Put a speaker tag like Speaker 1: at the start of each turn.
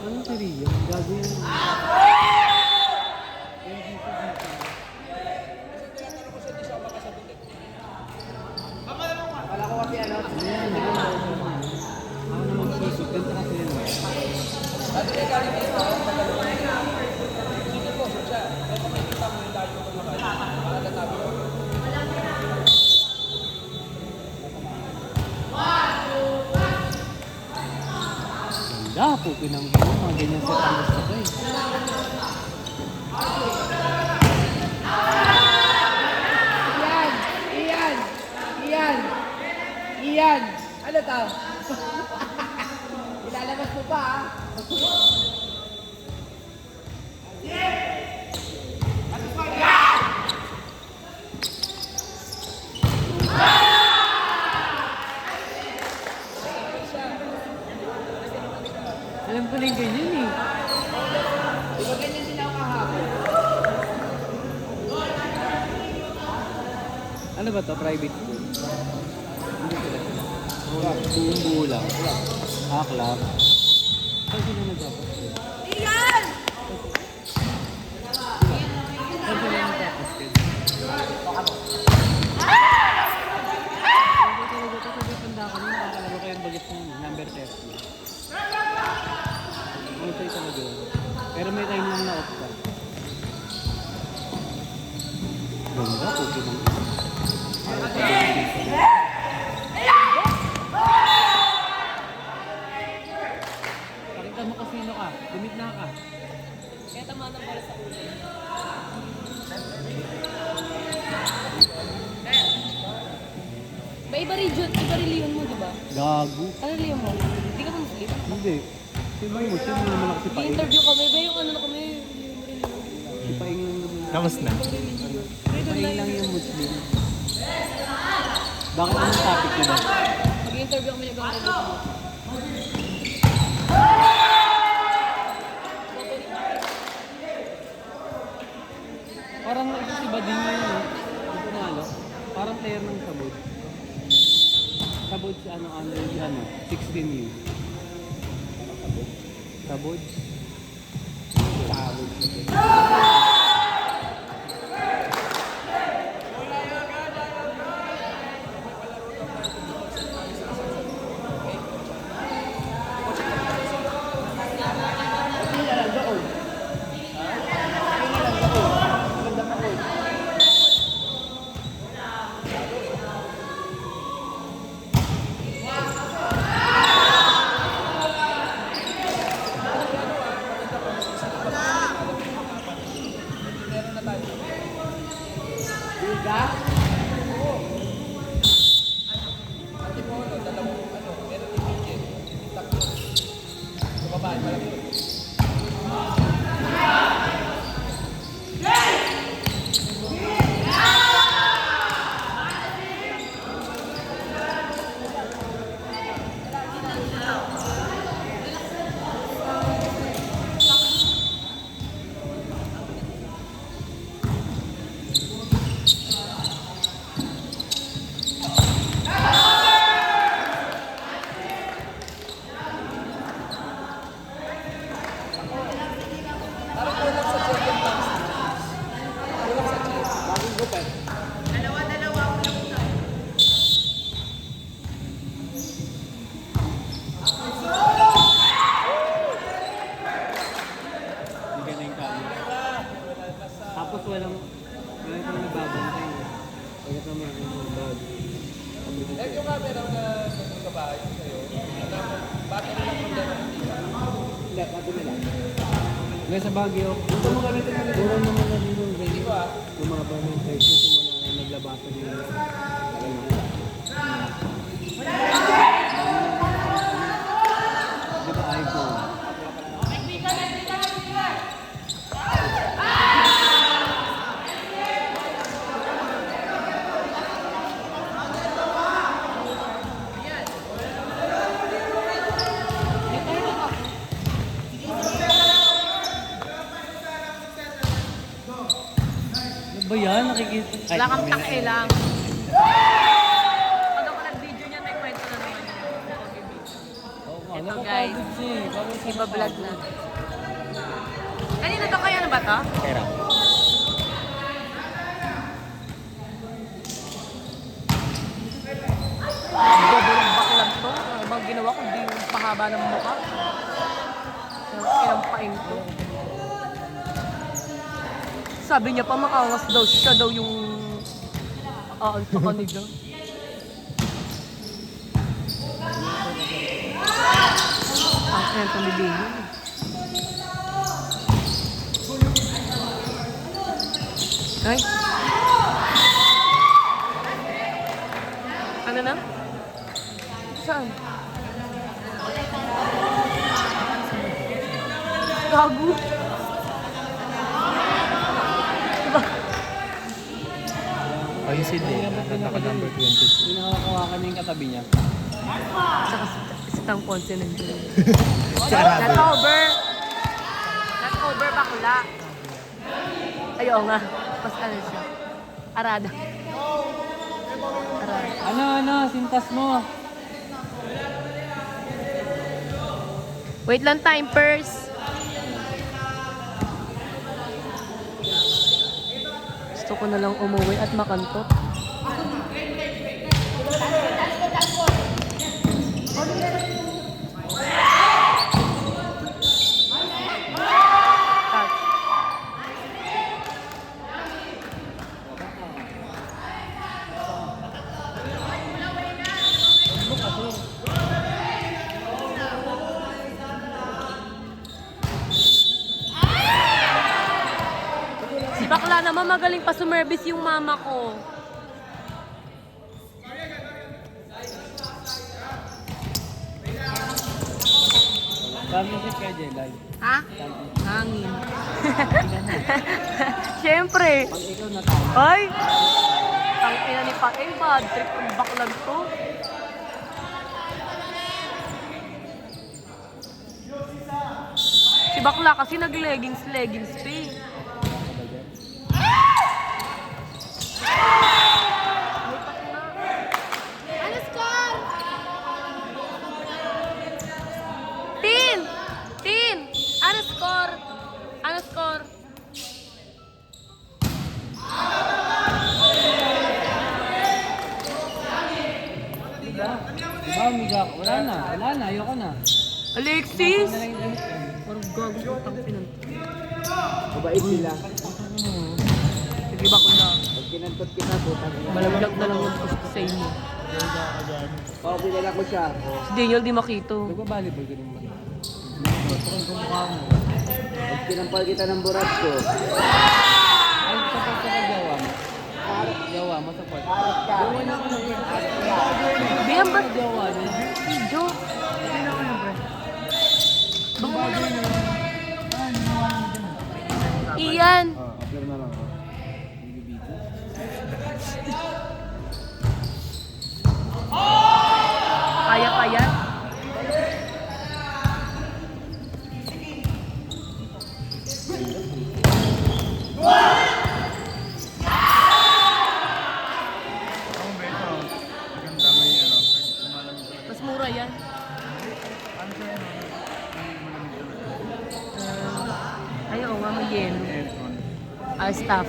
Speaker 1: Anong teorya? Gagawin mo.
Speaker 2: Wala ko kasi ano.
Speaker 1: Ayan, ako na mag-isip. Ganito kasi yun. Ganda po, pinanggol. Mga ganyan set ang gusto ko eh.
Speaker 2: Iyan! Ano to? Ilalabas mo pa ha?
Speaker 1: Alam ko na yung ganyan eh.
Speaker 2: Di ba ganyan din ako kahapon?
Speaker 1: Ano ba to? Private school? Hindi ko lang. Buong buo lang. Club. Saan sila nagtapos?
Speaker 2: Iyan!
Speaker 1: Saan sila nagtapos? Sabi tanda ko nung nakakalaro ko yung bagets ng number 30. Ano sa'yo talaga yun? Pero may time lang na off ka. Ganda po, pinang pakita mo kasino ka, dumit na ka.
Speaker 3: Kaya tama ng bola sa ulo. Ba iba reliyon mo, di ba?
Speaker 1: Gago.
Speaker 3: Ano reliyon mo? Hindi ka ba Muslim?
Speaker 1: Hindi. Sino mo? Sino mo naman ako si Paing?
Speaker 3: I-interview kami, ba yung ano na kami, yung reliyon.
Speaker 1: Si Paing lang naman.
Speaker 4: Tapos na.
Speaker 1: Si Paing lang yung Muslim. Bakit anong topic niya ba?
Speaker 3: Mag-interview kami ng reliyon mo.
Speaker 1: Parang ito si Bading yun eh. Yung pumalo. Parang player ng Sabod. Sabod si ano, 16U. Sabod? Tapos walang kang nababantay. Pagkat naman yung bag.
Speaker 2: Yung camera na nagkabahay sa'yo, battery lang problema hindi ba? Hindi, battery lang.
Speaker 1: Ngayon sa Baguio, puro naman na din yung ganyan. Lumaba ng price yung mga naglabatan yung di ba iPhone? Ba yan? Nakikita.
Speaker 3: Wala kang pakialam. Pag ako nag-video niya, may kwento na naman yun. Ito, guys. Iba-vlog na. Kanina to kaya na ba to?
Speaker 1: Pera.
Speaker 3: Bobolong baklang to. Ano bang ginawa ko? Hindi yung pahaba ng mukha. Ilang paing to. Sabi niya pa makangas daw. Siya daw yung sa kanila. Ang tumibigin. Ay. Ano na? Saan? Gago.
Speaker 2: Ayun si Dave, naka-number 20.
Speaker 1: Pinakawakan niya yung katabi niya.
Speaker 3: Saka si Tang Ponce nandiyan.
Speaker 2: Sarado.
Speaker 3: Not over. Not over, bakula. Ayaw nga. Mas ano siya. Arada. Arada.
Speaker 1: Ano, sintas mo.
Speaker 3: Wait lang, timers. Gusto ko na lang umuwi at makantot. Touch. Si bakla naman magaling pa sumervice yung mama ko.
Speaker 1: Championship kaya Jelay.
Speaker 3: Ha? Hangin. Siyempre.
Speaker 1: Pag ikaw natalo.
Speaker 3: Ay! Ang ina ni Paeng, bad trip ang baklan to. Si bakla kasi nag-leggings pa eh. Ano score? Tin! Tin! Ano score? Ano score?
Speaker 1: Diba, umiga ako. Wala na, ayoko na.
Speaker 3: Alexis!
Speaker 1: Ano na lang yung damit ko.
Speaker 3: Parang gago ko tang pinan.
Speaker 2: Mabait sila.
Speaker 3: Sige bakla.
Speaker 2: Pag kinantot kita, putang ina.
Speaker 3: Malaglag na lang yung post sa inyo.
Speaker 2: Oo, pinala ko siya.
Speaker 3: Si Daniel di makito.
Speaker 1: Nagbabalibol ka naman. Parang kumukha mo.
Speaker 2: Pag kinampal kita ng burat ko,
Speaker 1: Ay, support ka kay Jawa mo. Jawa mo, support. Jawa niya ako ng
Speaker 3: Bihan ba?
Speaker 1: Jawa niya.
Speaker 3: Jo. Hindi na ako na bro. Iyan.
Speaker 2: upload na lang.
Speaker 3: Kaya pa yan? Mas mura yan. Ay, oo nga, may yelo. Staff.